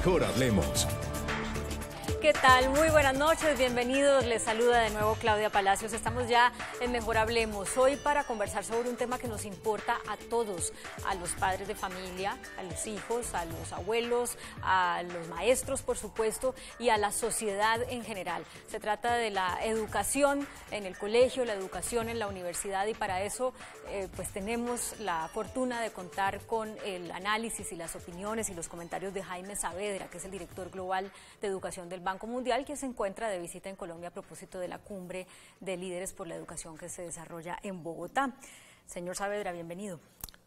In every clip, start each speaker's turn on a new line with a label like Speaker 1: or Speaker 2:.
Speaker 1: Mejor hablemos.
Speaker 2: ¿Qué tal? Muy buenas noches, bienvenidos. Les saluda de nuevo Claudia Palacios. Estamos ya en Mejor Hablemos, hoy para conversar sobre un tema que nos importa a todos, a los padres de familia, a los hijos, a los abuelos, a los maestros, por supuesto, y a la sociedad en general. Se trata de la educación en el colegio, la educación en la universidad, y para eso pues tenemos la fortuna de contar con el análisis y las opiniones y los comentarios de Jaime Saavedra, que es el director global de educación del Banco Mundial, que se encuentra de visita en Colombia a propósito de la cumbre de líderes por la educación que se desarrolla en Bogotá. Señor Saavedra, bienvenido.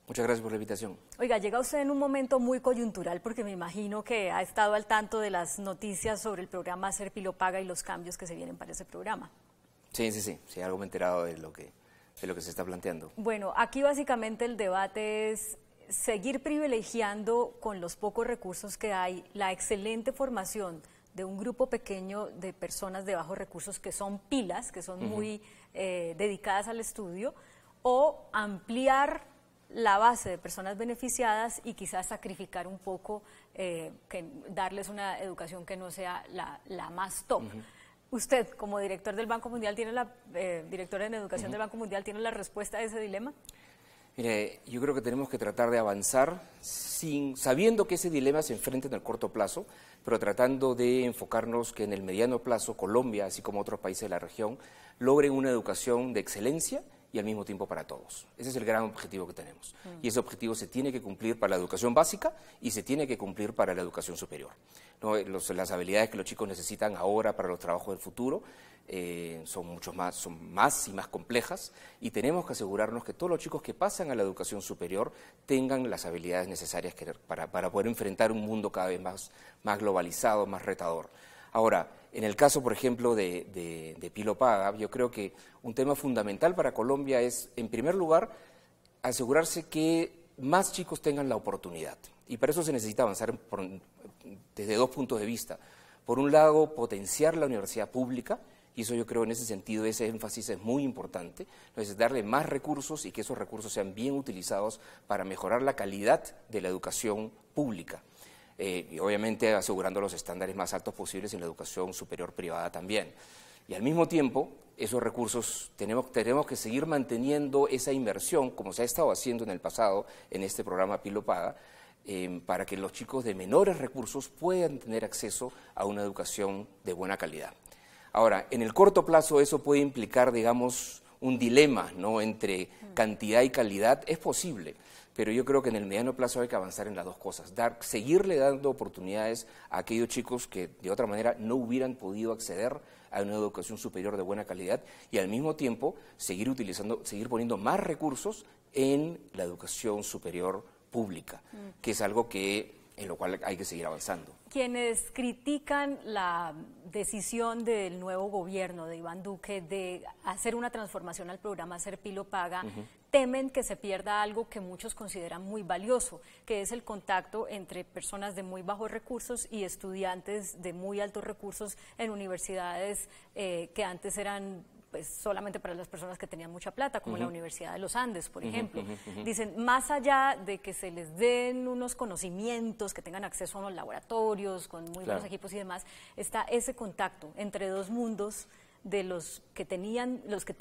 Speaker 3: Muchas gracias por la invitación.
Speaker 2: Oiga, llega usted en un momento muy coyuntural porque me imagino que ha estado al tanto de las noticias sobre el programa Ser Pilo Paga y los cambios que se vienen para ese programa.
Speaker 3: Sí, algo me he enterado de lo que se está planteando.
Speaker 2: Bueno, aquí básicamente el debate es seguir privilegiando con los pocos recursos que hay la excelente formación de un grupo pequeño de personas de bajos recursos que son pilas, que son muy dedicadas al estudio, o ampliar la base de personas beneficiadas y quizás sacrificar un poco, darles una educación que no sea la más top. Usted, como director del Banco Mundial, directora en educación del Banco Mundial, ¿tiene la respuesta a ese dilema?
Speaker 3: Mire, yo creo que tenemos que tratar de avanzar sabiendo que ese dilema se enfrenta en el corto plazo, pero tratando de enfocarnos que en el mediano plazo Colombia, así como otros países de la región, logren una educación de excelencia y al mismo tiempo para todos. Ese es el gran objetivo que tenemos. Y ese objetivo se tiene que cumplir para la educación básica y se tiene que cumplir para la educación superior, ¿no? Las habilidades que los chicos necesitan ahora para los trabajos del futuro son más y más complejas, y tenemos que asegurarnos que todos los chicos que pasan a la educación superior tengan las habilidades necesarias para poder enfrentar un mundo cada vez más globalizado, más retador. Ahora, en el caso, por ejemplo, de Pilo Paga, yo creo que un tema fundamental para Colombia es, en primer lugar, asegurarse que más chicos tengan la oportunidad. Y para eso se necesita avanzar desde dos puntos de vista. Por un lado, potenciar la universidad pública, y eso yo creo en ese sentido, ese énfasis es muy importante. Entonces, darle más recursos y que esos recursos sean bien utilizados para mejorar la calidad de la educación pública. Y obviamente asegurando los estándares más altos posibles en la educación superior privada también. Y al mismo tiempo, esos recursos tenemos que seguir manteniendo esa inversión, como se ha estado haciendo en el pasado en este programa Pilo Paga, para que los chicos de menores recursos puedan tener acceso a una educación de buena calidad. Ahora, en el corto plazo eso puede implicar, digamos, un dilema, ¿no?, entre cantidad y calidad. Es posible, pero yo creo que en el mediano plazo hay que avanzar en las dos cosas, seguirle dando oportunidades a aquellos chicos que de otra manera no hubieran podido acceder a una educación superior de buena calidad, y al mismo tiempo seguir poniendo más recursos en la educación superior pública, que es algo en lo cual hay que seguir avanzando.
Speaker 2: Quienes critican la decisión del nuevo gobierno de Iván Duque de hacer una transformación al programa Ser Pilo Paga, temen que se pierda algo que muchos consideran muy valioso, que es el contacto entre personas de muy bajos recursos y estudiantes de muy altos recursos en universidades que antes eran pues solamente para las personas que tenían mucha plata, como la Universidad de los Andes, por ejemplo. Dicen, más allá de que se les den unos conocimientos, que tengan acceso a unos laboratorios con muy buenos equipos y demás, está ese contacto entre dos mundos de los que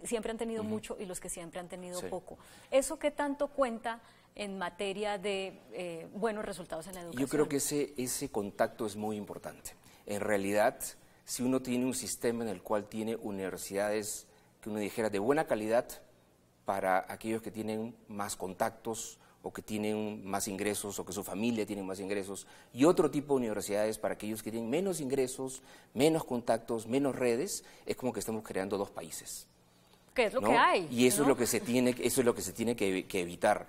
Speaker 2: siempre han tenido mucho y los que siempre han tenido poco. ¿Eso qué tanto cuenta en materia de buenos resultados en la educación?
Speaker 3: Yo creo que ese contacto es muy importante. En realidad, si uno tiene un sistema en el cual tiene universidades que uno dijera de buena calidad para aquellos que tienen más contactos o que tienen más ingresos o que su familia tiene más ingresos, y otro tipo de universidades para aquellos que tienen menos ingresos, menos contactos, menos redes, es como que estamos creando dos países.
Speaker 2: ¿Qué es lo que hay?
Speaker 3: Y eso es lo que se tiene que evitar.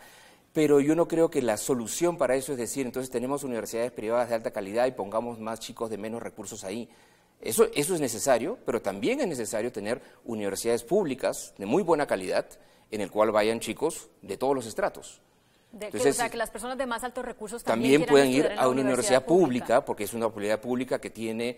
Speaker 3: Pero yo no creo que la solución para eso es decir, entonces tenemos universidades privadas de alta calidad y pongamos más chicos de menos recursos ahí. Eso es necesario, pero también es necesario tener universidades públicas de muy buena calidad en el cual vayan chicos de todos los estratos.
Speaker 2: Entonces, o sea, que las personas de más altos recursos
Speaker 3: también pueden ir a una universidad pública, porque es una universidad pública que tiene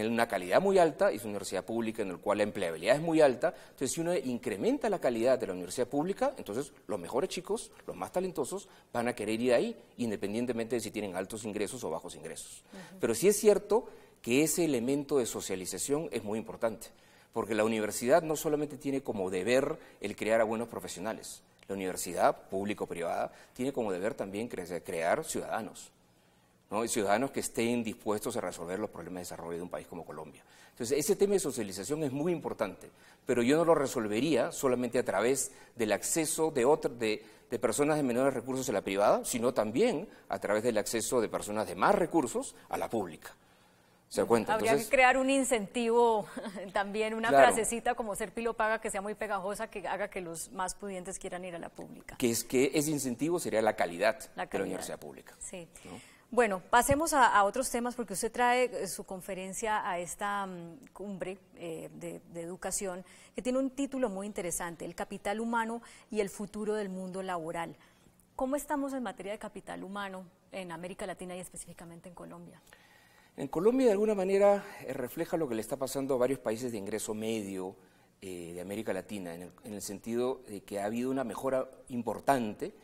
Speaker 3: una calidad muy alta, y es una universidad pública en la cual la empleabilidad es muy alta. Entonces, si uno incrementa la calidad de la universidad pública, entonces los mejores chicos, los más talentosos, van a querer ir ahí, independientemente de si tienen altos ingresos o bajos ingresos. Pero sí es cierto que ese elemento de socialización es muy importante, porque la universidad no solamente tiene como deber el crear a buenos profesionales. La universidad, pública o privada, tiene como deber también crear ciudadanos, ¿no? Y ciudadanos que estén dispuestos a resolver los problemas de desarrollo de un país como Colombia. Entonces, ese tema de socialización es muy importante, pero yo no lo resolvería solamente a través del acceso de personas de menores recursos a la privada, sino también a través del acceso de personas de más recursos a la pública. ¿Se da cuenta?
Speaker 2: Habría que crear un incentivo, también una frasecita como Ser Pilo Paga, que sea muy pegajosa, que haga que los más pudientes quieran ir a la pública.
Speaker 3: Que ese incentivo sería la calidad de la universidad pública.
Speaker 2: Sí.
Speaker 3: ¿No?
Speaker 2: Bueno, pasemos a otros temas, porque usted trae su conferencia a esta cumbre de educación, que tiene un título muy interesante: El capital humano y el futuro del mundo laboral. ¿Cómo estamos en materia de capital humano en América Latina y específicamente en Colombia?
Speaker 3: En Colombia, de alguna manera, refleja lo que le está pasando a varios países de ingreso medio de América Latina, en el sentido de que ha habido una mejora importante,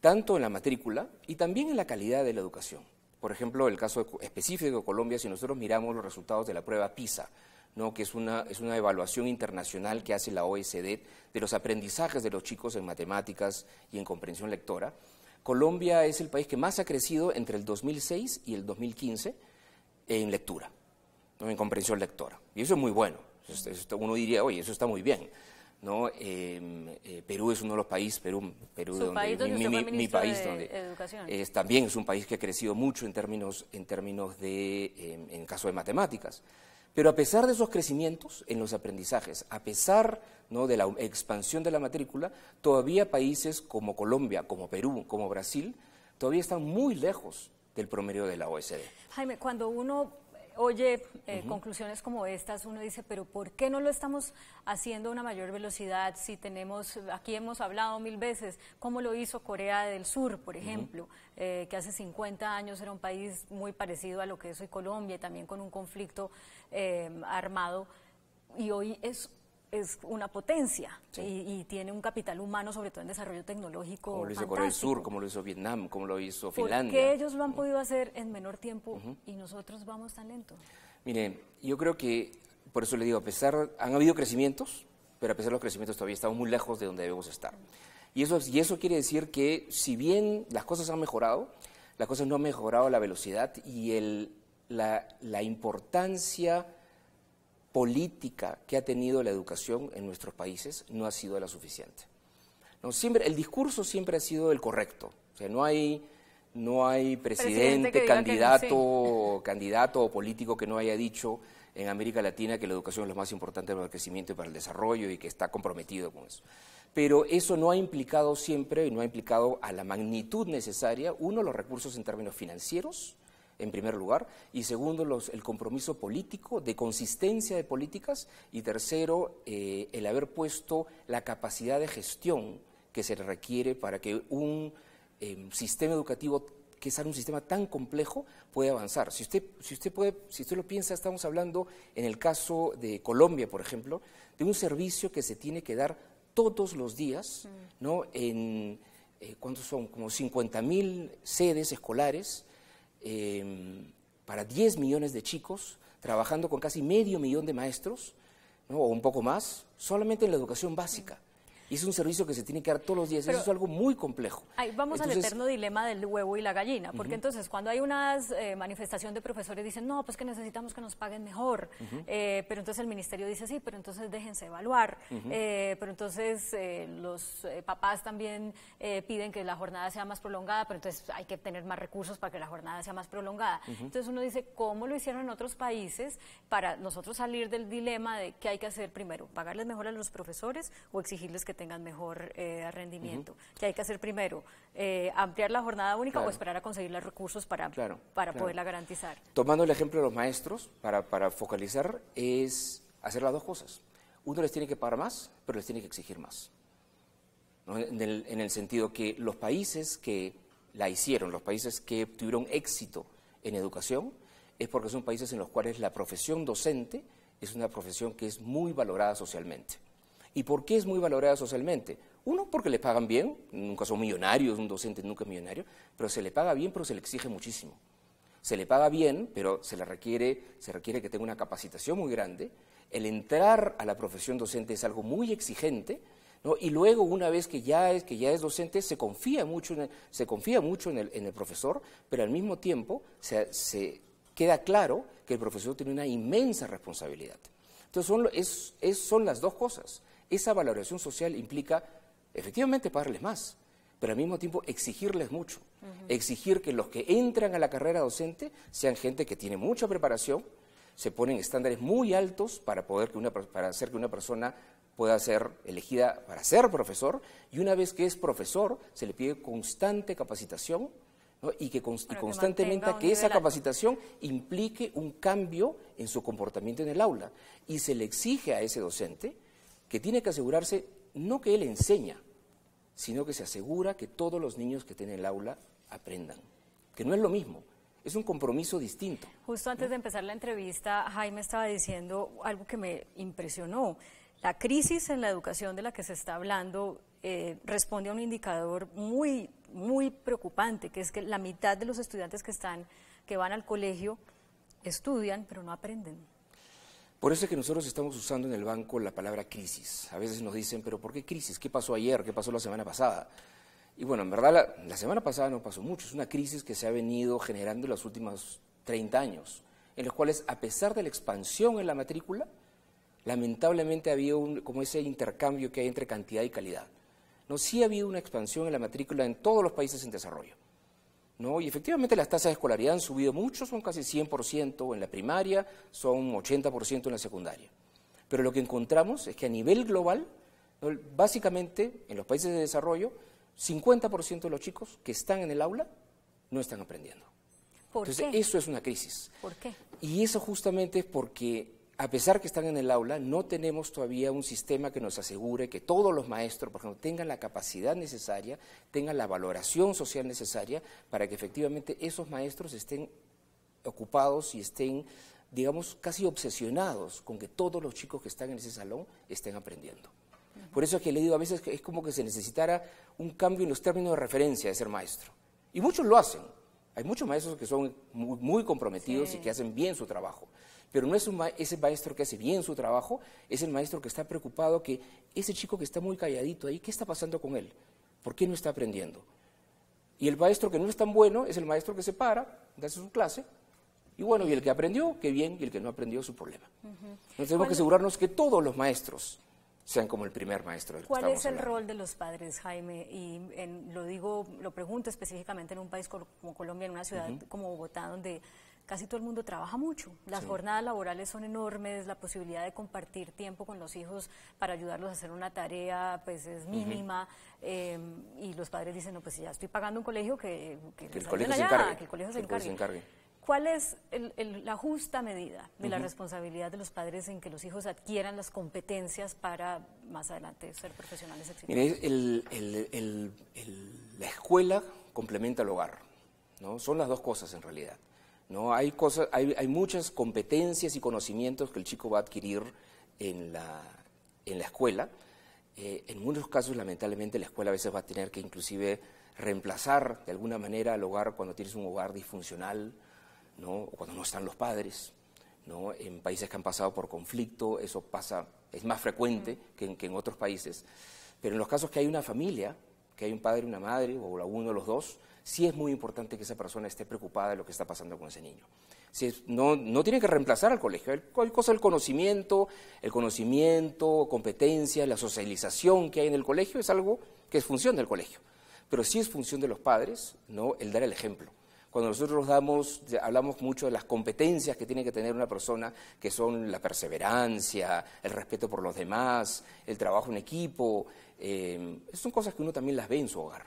Speaker 3: tanto en la matrícula y también en la calidad de la educación. Por ejemplo, el caso específico de Colombia, si nosotros miramos los resultados de la prueba PISA, ¿no?, que es una evaluación internacional que hace la OECD de los aprendizajes de los chicos en matemáticas y en comprensión lectora, Colombia es el país que más ha crecido entre el 2006 y el 2015 en lectura, ¿no?, en comprensión lectora. Y eso es muy bueno. Uno diría, oye, eso está muy bien, ¿no? Perú es uno de los países, mi país, donde también es un país que ha crecido mucho en términos en caso de matemáticas. Pero a pesar de esos crecimientos en los aprendizajes, a pesar, ¿no?, de la expansión de la matrícula, todavía países como Colombia, como Perú, como Brasil, todavía están muy lejos del promedio de la OECD.
Speaker 2: Jaime, cuando uno oye conclusiones como estas, uno dice, pero ¿por qué no lo estamos haciendo a una mayor velocidad si tenemos, aquí hemos hablado 1000 veces, cómo lo hizo Corea del Sur, por ejemplo, que hace 50 años era un país muy parecido a lo que es hoy Colombia, y también con un conflicto armado, y hoy es una potencia, sí, y tiene un capital humano, sobre todo en desarrollo tecnológico.
Speaker 3: Como lo hizo Corea del Sur, como lo hizo Vietnam, como lo hizo Finlandia.
Speaker 2: ¿Por qué ellos lo han podido hacer en menor tiempo y nosotros vamos tan lento?
Speaker 3: Mire, yo creo que, por eso le digo, han habido crecimientos, pero a pesar de los crecimientos todavía estamos muy lejos de donde debemos estar. Y eso quiere decir que, si bien las cosas han mejorado, las cosas no han mejorado a la velocidad, y la importancia política que ha tenido la educación en nuestros países no ha sido la suficiente. No, el discurso siempre ha sido el correcto. O sea, no hay presidente candidato o político que no haya dicho en América Latina que la educación es lo más importante para el crecimiento y para el desarrollo, y que está comprometido con eso. Pero eso no ha implicado siempre, y no ha implicado a la magnitud necesaria, uno, los recursos en términos financieros, en primer lugar, y segundo, el compromiso político, de consistencia de políticas, y tercero, el haber puesto la capacidad de gestión que se requiere para que un sistema educativo, que es un sistema tan complejo, pueda avanzar. Si usted lo piensa, estamos hablando, en el caso de Colombia, por ejemplo, de un servicio que se tiene que dar todos los días, ¿no?, ¿cuántos son? Como 50.000 sedes escolares, para 10 millones de chicos, trabajando con casi 500.000 de maestros, ¿no?, o un poco más, solamente en la educación básica. Y es un servicio que se tiene que dar todos los días. Pero eso es algo muy complejo.
Speaker 2: Vamos al eterno dilema del huevo y la gallina, porque entonces cuando hay una manifestación de profesores, dicen, no, pues que necesitamos que nos paguen mejor, pero entonces el ministerio dice, sí, pero entonces déjense evaluar, pero entonces los papás también piden que la jornada sea más prolongada, pero entonces hay que tener más recursos para que la jornada sea más prolongada. Entonces uno dice, ¿cómo lo hicieron en otros países para nosotros salir del dilema de qué hay que hacer primero? ¿Pagarles mejor a los profesores o exigirles que tengan mejor rendimiento? ¿Qué hay que hacer primero? ¿Ampliar la jornada única o esperar a conseguir los recursos para poderla garantizar?
Speaker 3: Tomando el ejemplo de los maestros, para focalizar, es hacer las dos cosas. Uno les tiene que pagar más, pero les tiene que exigir más. ¿no? En el sentido que los países que la hicieron, los países que tuvieron éxito en educación, es porque son países en los cuales la profesión docente es una profesión que es muy valorada socialmente. ¿Y por qué es muy valorada socialmente? Uno, porque le pagan bien, nunca son millonarios, un docente nunca es millonario, pero se le paga bien, pero se le exige muchísimo. Se le paga bien, pero se requiere que tenga una capacitación muy grande. El entrar a la profesión docente es algo muy exigente, ¿no? Y luego, una vez que ya es docente, se confía mucho en el profesor, pero al mismo tiempo se queda claro que el profesor tiene una inmensa responsabilidad. Entonces son las dos cosas. Esa valoración social implica efectivamente pagarles más, pero al mismo tiempo exigirles mucho. Exigir que los que entran a la carrera docente sean gente que tiene mucha preparación, se ponen estándares muy altos para hacer que una persona pueda ser elegida para ser profesor, y una vez que es profesor se le pide constante capacitación, ¿no? y constantemente que esa capacitación implique un cambio en su comportamiento en el aula, y se le exige a ese docente que tiene que asegurarse no que él enseña, sino que se asegura que todos los niños que estén en el aula aprendan, que no es lo mismo, es un compromiso distinto.
Speaker 2: Justo antes de empezar la entrevista, Jaime estaba diciendo algo que me impresionó. La crisis en la educación de la que se está hablando responde a un indicador muy, muy preocupante, que es que la mitad de los estudiantes que van al colegio estudian, pero no aprenden.
Speaker 3: Por eso es que nosotros estamos usando en el banco la palabra crisis. A veces nos dicen, pero ¿por qué crisis? ¿Qué pasó ayer? ¿Qué pasó la semana pasada? Y bueno, en verdad la semana pasada no pasó mucho. Es una crisis que se ha venido generando en los últimos 30 años, en los cuales, a pesar de la expansión en la matrícula, lamentablemente ha habido como ese intercambio que hay entre cantidad y calidad. ¿No? Sí ha habido una expansión en la matrícula en todos los países en desarrollo, ¿no? Y efectivamente las tasas de escolaridad han subido mucho, son casi 100% en la primaria, son 80% en la secundaria. Pero lo que encontramos es que a nivel global, ¿no? Básicamente en los países de desarrollo, 50% de los chicos que están en el aula no están aprendiendo. Entonces, eso es una crisis.
Speaker 2: ¿Por qué?
Speaker 3: Y eso justamente es porque, a pesar que están en el aula, no tenemos todavía un sistema que nos asegure que todos los maestros, por ejemplo, tengan la capacidad necesaria, tengan la valoración social necesaria para que efectivamente esos maestros estén ocupados y estén, digamos, casi obsesionados con que todos los chicos que están en ese salón estén aprendiendo. Por eso es que le digo, a veces es como que se necesitara un cambio en los términos de referencia de ser maestro. Y muchos lo hacen. Hay muchos maestros que son muy comprometidos y que hacen bien su trabajo. Pero no es ese maestro que hace bien su trabajo, es el maestro que está preocupado que ese chico que está muy calladito ahí, ¿qué está pasando con él? ¿Por qué no está aprendiendo? Y el maestro que no es tan bueno es el maestro que se para, hace su clase, y bueno, y el que aprendió, qué bien, y el que no aprendió, su problema. Entonces tenemos que asegurarnos que todos los maestros sean como el primer maestro del que
Speaker 2: ¿Cuál es el
Speaker 3: hablando.
Speaker 2: rol de los padres, Jaime? Y lo pregunto específicamente en un país como Colombia, en una ciudad como Bogotá, donde casi todo el mundo trabaja mucho. Las jornadas laborales son enormes, la posibilidad de compartir tiempo con los hijos para ayudarlos a hacer una tarea pues es mínima, y los padres dicen, no, pues ya estoy pagando un colegio que
Speaker 3: el colegio se encargue.
Speaker 2: que el colegio se encargue. ¿Cuál es la justa medida de la responsabilidad de los padres en que los hijos adquieran las competencias para más adelante ser profesionales exitosos?
Speaker 3: Mire, la escuela complementa al hogar, ¿no? Son las dos cosas en realidad, ¿no? Hay muchas competencias y conocimientos que el chico va a adquirir en la escuela. En muchos casos, lamentablemente, la escuela a veces va a tener que inclusive reemplazar de alguna manera al hogar cuando tienes un hogar disfuncional, ¿no? O cuando no están los padres, ¿no? En países que han pasado por conflicto eso pasa, es más frecuente que en otros países, pero en los casos que hay una familia, que hay un padre y una madre, o uno de los dos, sí es muy importante que esa persona esté preocupada de lo que está pasando con ese niño. No tiene que reemplazar al colegio, el conocimiento, competencia, la socialización que hay en el colegio es algo que es función del colegio, pero sí es función de los padres, ¿no? El dar el ejemplo. Cuando nosotros hablamos mucho de las competencias que tiene que tener una persona, que son la perseverancia, el respeto por los demás, el trabajo en equipo, son cosas que uno también las ve en su hogar.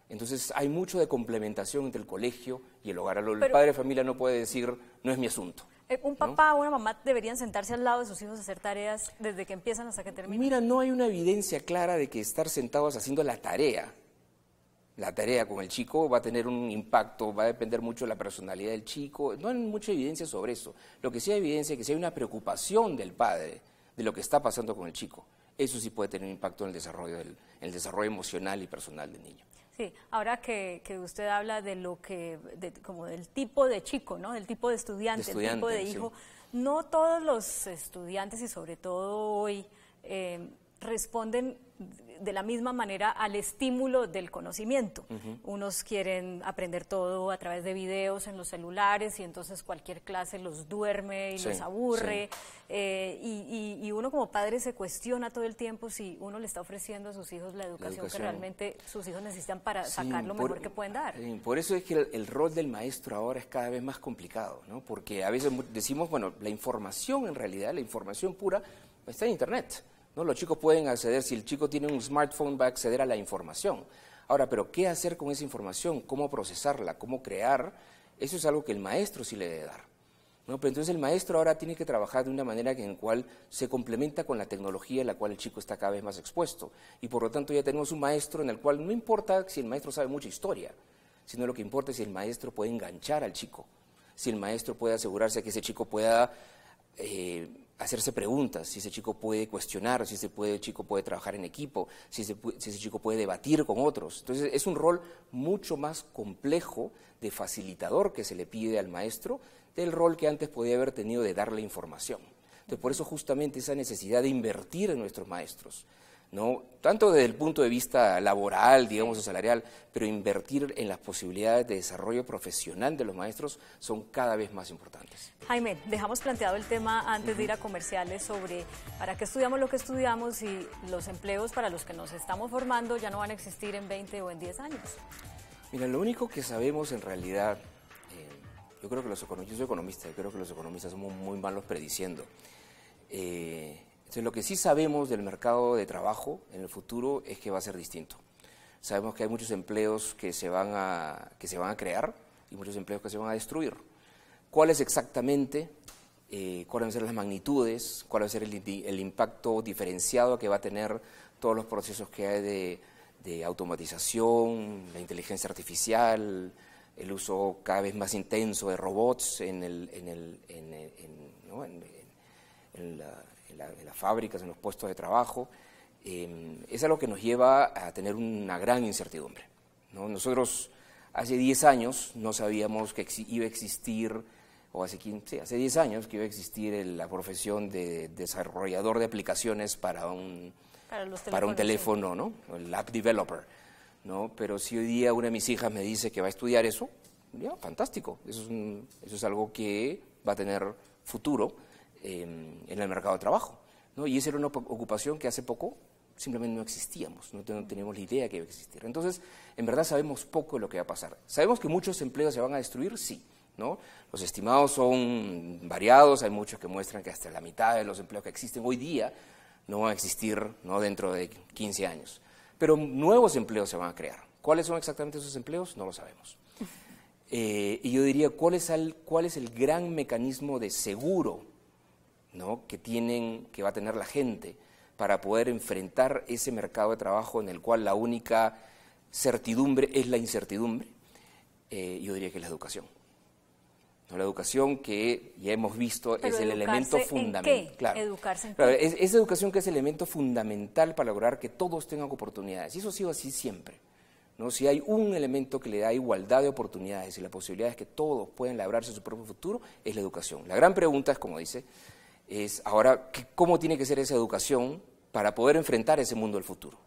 Speaker 3: Entonces hay mucho de complementación entre el colegio y el hogar. El padre de familia no puede decir, no es mi asunto.
Speaker 2: ¿Un papá o una mamá deberían sentarse al lado de sus hijos a hacer tareas desde que empiezan hasta que terminan?
Speaker 3: Mira, no hay una evidencia clara de que estar sentados haciendo la tarea con el chico va a tener un impacto, va a depender mucho de la personalidad del chico. No hay mucha evidencia sobre eso. Lo que sí hay evidencia es que si hay una preocupación del padre de lo que está pasando con el chico, eso sí puede tener un impacto en el desarrollo emocional y personal del niño.
Speaker 2: Sí, ahora que usted habla de como del tipo de chico, ¿no? Del tipo de estudiante, el tipo de hijo, sí. No todos los estudiantes y sobre todo hoy responden de la misma manera al estímulo del conocimiento. Unos quieren aprender todo a través de videos en los celulares y entonces cualquier clase los duerme y los aburre. Y uno como padre se cuestiona todo el tiempo si uno le está ofreciendo a sus hijos la educación que realmente sus hijos necesitan para sacar lo mejor que pueden dar.
Speaker 3: Por eso es que el rol del maestro ahora es cada vez más complicado, ¿no? Porque a veces decimos, bueno, la información en realidad, la información pura, está en Internet, ¿no? Los chicos pueden acceder, si el chico tiene un smartphone va a acceder a la información. Ahora, pero ¿qué hacer con esa información? ¿Cómo procesarla? ¿Cómo crear? Eso es algo que el maestro sí le debe dar, ¿no? Pero entonces el maestro ahora tiene que trabajar de una manera en la cual se complementa con la tecnología en la cual el chico está cada vez más expuesto. Y por lo tanto ya tenemos un maestro en el cual no importa si el maestro sabe mucha historia, sino lo que importa es si el maestro puede enganchar al chico, si el maestro puede asegurarse que ese chico pueda hacerse preguntas, si ese chico puede cuestionar, si ese chico puede trabajar en equipo, si ese chico puede debatir con otros. Entonces es un rol mucho más complejo de facilitador que se le pide al maestro del rol que antes podía haber tenido de darle información. Entonces por eso justamente esa necesidad de invertir en nuestros maestros, ¿no? Tanto desde el punto de vista laboral, digamos, o salarial, pero invertir en las posibilidades de desarrollo profesional de los maestros son cada vez más importantes.
Speaker 2: Jaime, dejamos planteado el tema antes de ir a comerciales sobre para qué estudiamos lo que estudiamos y los empleos para los que nos estamos formando ya no van a existir en 20 o en 10 años.
Speaker 3: Mira, lo único que sabemos en realidad, yo creo que yo soy economista, creo que los economistas somos muy malos prediciendo. Entonces, lo que sí sabemos del mercado de trabajo en el futuro es que va a ser distinto. Sabemos que hay muchos empleos que se van a crear y muchos empleos que se van a destruir. ¿Cuáles exactamente? ¿Cuáles van a ser las magnitudes? ¿Cuál va a ser el impacto diferenciado que va a tener todos los procesos que hay de automatización, la inteligencia artificial, el uso cada vez más intenso de robots en las fábricas, en los puestos de trabajo? Es algo que nos lleva a tener una gran incertidumbre, ¿no? Nosotros hace 10 años no sabíamos que iba a existir, o hace 10 años que iba a existir la profesión de desarrollador de aplicaciones para un teléfono, ¿no? El app developer, ¿no? Pero si hoy día una de mis hijas me dice que va a estudiar eso, ya, fantástico, eso es algo que va a tener futuro en el mercado de trabajo, ¿no? Y esa era una ocupación que hace poco simplemente no existíamos, no teníamos la idea que iba a existir. Entonces, en verdad sabemos poco de lo que va a pasar. ¿Sabemos que muchos empleos se van a destruir? Sí, ¿no? Los estimados son variados, hay muchos que muestran que hasta la mitad de los empleos que existen hoy día no van a existir, ¿no?, dentro de 15 años. Pero nuevos empleos se van a crear. ¿Cuáles son exactamente esos empleos? No lo sabemos. Y yo diría, ¿cuál es el gran mecanismo de seguro, ¿no?, que va a tener la gente para poder enfrentar ese mercado de trabajo en el cual la única certidumbre es la incertidumbre? Yo diría que es la educación. ¿No? La educación que ya hemos visto es el elemento fundamental.
Speaker 2: Claro. ¿Educarse en
Speaker 3: claro,
Speaker 2: qué?
Speaker 3: Es educación que es el elemento fundamental para lograr que todos tengan oportunidades. Y eso ha sido así siempre, ¿no? Si hay un elemento que le da igualdad de oportunidades y la posibilidad es que todos puedan labrarse su propio futuro, es la educación. La gran pregunta es, como dice, es ahora cómo tiene que ser esa educación para poder enfrentar ese mundo del futuro.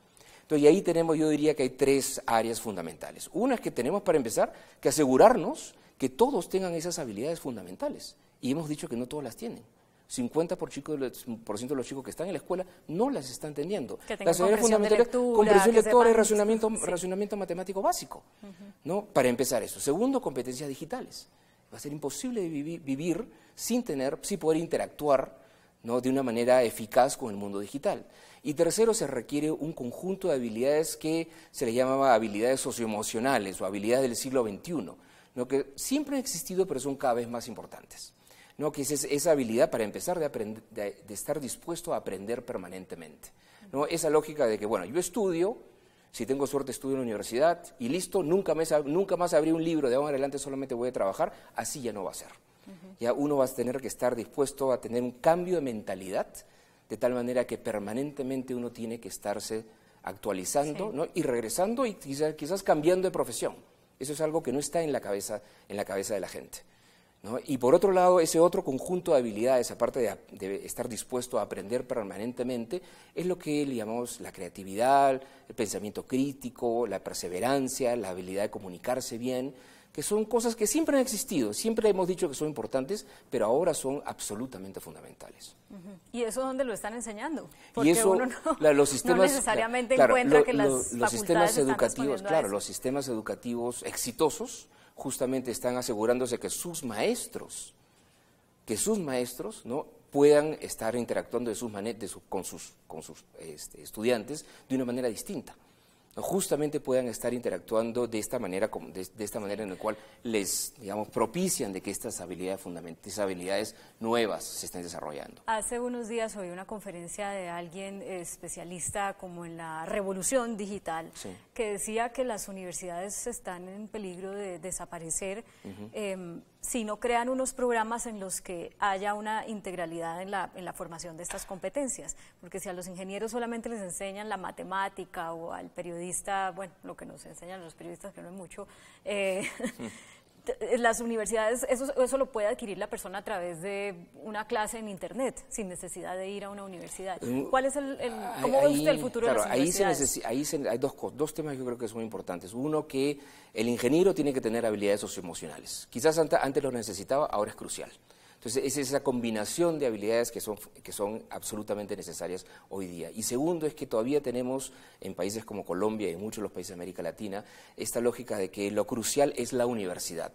Speaker 3: Entonces, y ahí yo diría que hay 3 áreas fundamentales. Una es que tenemos, para empezar, que asegurarnos que todos tengan esas habilidades fundamentales. Y hemos dicho que no todos las tienen. 50% de los chicos que están en la escuela no las están teniendo.
Speaker 2: Las habilidades fundamentales,
Speaker 3: comprensión lectora y razonamiento matemático básico, ¿no? Para empezar eso. Segundo, competencias digitales. Va a ser imposible vivir sin poder interactuar, ¿no?, de una manera eficaz con el mundo digital. Y tercero, se requiere un conjunto de habilidades que se le llamaba habilidades socioemocionales o habilidades del siglo XXI, ¿no?, que siempre han existido pero son cada vez más importantes. ¿no? Que es esa habilidad para empezar de estar dispuesto a aprender permanentemente, ¿no? Esa lógica de que, bueno, yo estudio, si tengo suerte estudio en la universidad y listo, nunca más abrí un libro, de ahora en adelante solamente voy a trabajar, así ya no va a ser. Ya uno va a tener que estar dispuesto a tener un cambio de mentalidad, de tal manera que permanentemente uno tiene que estarse actualizando, ¿no? Y regresando y quizás cambiando de profesión. Eso es algo que no está en la cabeza de la gente, ¿no? Y por otro lado, ese otro conjunto de habilidades, aparte de estar dispuesto a aprender permanentemente, es lo que le llamamos la creatividad, el pensamiento crítico, la perseverancia, la habilidad de comunicarse bien, que son cosas que siempre han existido, siempre hemos dicho que son importantes, pero ahora son absolutamente fundamentales.
Speaker 2: ¿Y eso dónde lo están enseñando?
Speaker 3: Porque y eso,
Speaker 2: uno los sistemas, no necesariamente encuentra que los
Speaker 3: sistemas educativos, los sistemas educativos exitosos justamente están asegurándose que sus maestros, ¿no?, puedan estar interactuando con sus estudiantes de una manera distinta. Justamente puedan estar interactuando de esta manera en la cual les, digamos, propician de que estas habilidades nuevas se estén desarrollando.
Speaker 2: Hace unos días oí una conferencia de alguien especialista como en la revolución digital, sí, que decía que las universidades están en peligro de desaparecer si no crean unos programas en los que haya una integralidad en la formación de estas competencias, porque si a los ingenieros solamente les enseñan la matemática o al periodista, bueno, lo que nos enseñan los periodistas, que no es mucho, las universidades, eso lo puede adquirir la persona a través de una clase en internet, sin necesidad de ir a una universidad. ¿Cuál es cómo ve usted el futuro de las universidades?
Speaker 3: Hay dos temas que yo creo que son importantes. Uno, que el ingeniero tiene que tener habilidades socioemocionales. Quizás antes lo necesitaba, ahora es crucial. Entonces, es esa combinación de habilidades que son absolutamente necesarias hoy día. Y segundo, es que todavía tenemos en países como Colombia y en muchos de los países de América Latina esta lógica de que lo crucial es la universidad,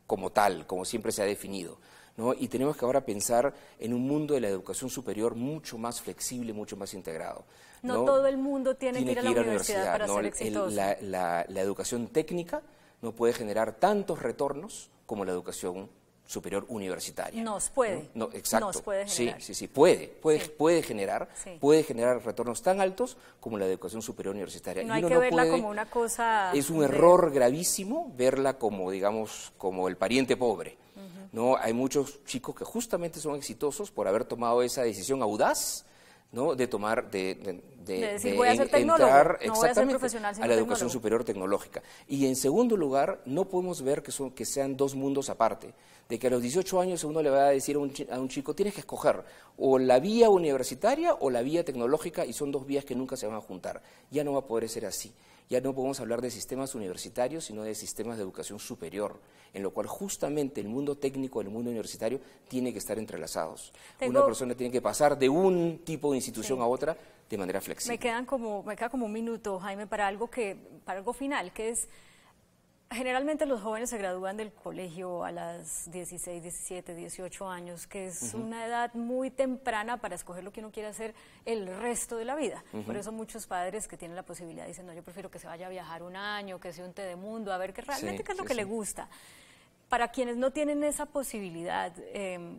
Speaker 3: como tal, como siempre se ha definido, ¿no? Y tenemos que ahora pensar en un mundo de la educación superior mucho más flexible, mucho más integrado.
Speaker 2: No todo el mundo tiene que ir a la universidad para ser exitoso.
Speaker 3: La educación técnica no puede generar tantos retornos como la educación superior universitaria.
Speaker 2: Nos puede.
Speaker 3: No, exacto.
Speaker 2: Nos puede generar.
Speaker 3: Sí, puede generar retornos tan altos como la educación superior universitaria.
Speaker 2: No hay que verla como una cosa...
Speaker 3: Es un error gravísimo verla como, digamos, como el pariente pobre. ¿No? Hay muchos chicos que justamente son exitosos por haber tomado esa decisión audaz, ¿no?, de
Speaker 2: decir, voy a ser tecnólogo,
Speaker 3: entrar
Speaker 2: no voy a ser profesional, sino
Speaker 3: a la educación superior tecnológica. Y en segundo lugar, no podemos ver que sean dos mundos aparte, de que a los 18 años uno le va a decir a un chico, tienes que escoger o la vía universitaria o la vía tecnológica, y son dos vías que nunca se van a juntar. Ya no va a poder ser así. Ya no podemos hablar de sistemas universitarios, sino de sistemas de educación superior, en lo cual justamente el mundo técnico y el mundo universitario tiene que estar entrelazados. Una persona tiene que pasar de un tipo de institución a otra de manera flexible.
Speaker 2: Me queda como un minuto, Jaime, para algo final, que es, generalmente los jóvenes se gradúan del colegio a las 16, 17, 18 años, que es una edad muy temprana para escoger lo que uno quiere hacer el resto de la vida. Por eso muchos padres que tienen la posibilidad dicen, no, yo prefiero que se vaya a viajar un año, que se unte de mundo, a ver qué realmente qué es lo que le gusta. Para quienes no tienen esa posibilidad,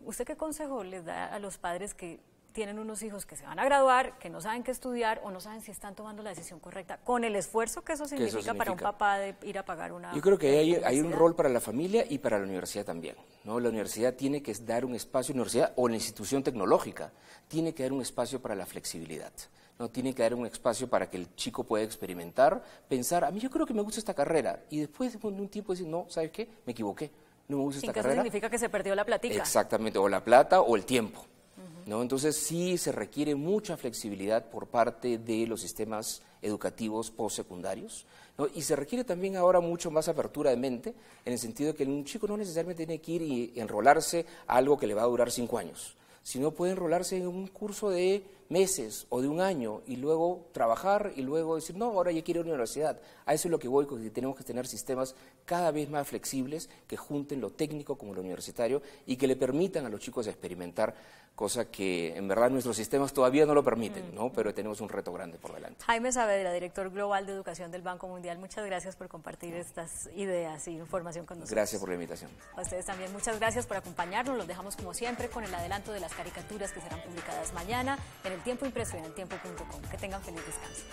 Speaker 2: ¿usted qué consejo les da a los padres que tienen unos hijos que se van a graduar, que no saben qué estudiar o no saben si están tomando la decisión correcta, con el esfuerzo que eso significa para un papá de ir a pagar una...
Speaker 3: Yo creo que hay un rol para la familia y para la universidad también, ¿no? La universidad tiene que dar un espacio, universidad o la institución tecnológica, tiene que dar un espacio para la flexibilidad, ¿no? Tiene que dar un espacio para que el chico pueda experimentar, pensar, a mí yo creo que me gusta esta carrera, y después de un tiempo decir, no, ¿sabes qué? Me equivoqué, no me gusta esta carrera.
Speaker 2: Eso significa que se perdió la platica.
Speaker 3: Exactamente, o la plata o el tiempo. ¿No? Entonces sí se requiere mucha flexibilidad por parte de los sistemas educativos postsecundarios, ¿no? Y se requiere también ahora mucho más apertura de mente, en el sentido de que un chico no necesariamente tiene que ir y enrolarse a algo que le va a durar 5 años, sino puede enrolarse en un curso de meses o de un año y luego trabajar y luego decir, no, ahora ya quiero ir a la universidad. A eso es lo que voy, que tenemos que tener sistemas cada vez más flexibles que junten lo técnico como lo universitario y que le permitan a los chicos experimentar, cosa que en verdad nuestros sistemas todavía no lo permiten, ¿no? Pero tenemos un reto grande por delante.
Speaker 2: Jaime Saavedra, director global de educación del Banco Mundial, muchas gracias por compartir estas ideas y información con nosotros.
Speaker 3: Gracias por la invitación.
Speaker 2: A ustedes también muchas gracias por acompañarnos. Los dejamos como siempre con el adelanto de las caricaturas que serán publicadas mañana en El Tiempo Impreso y en eltiempo.com. Que tengan feliz descanso.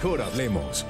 Speaker 1: Mejor hablemos.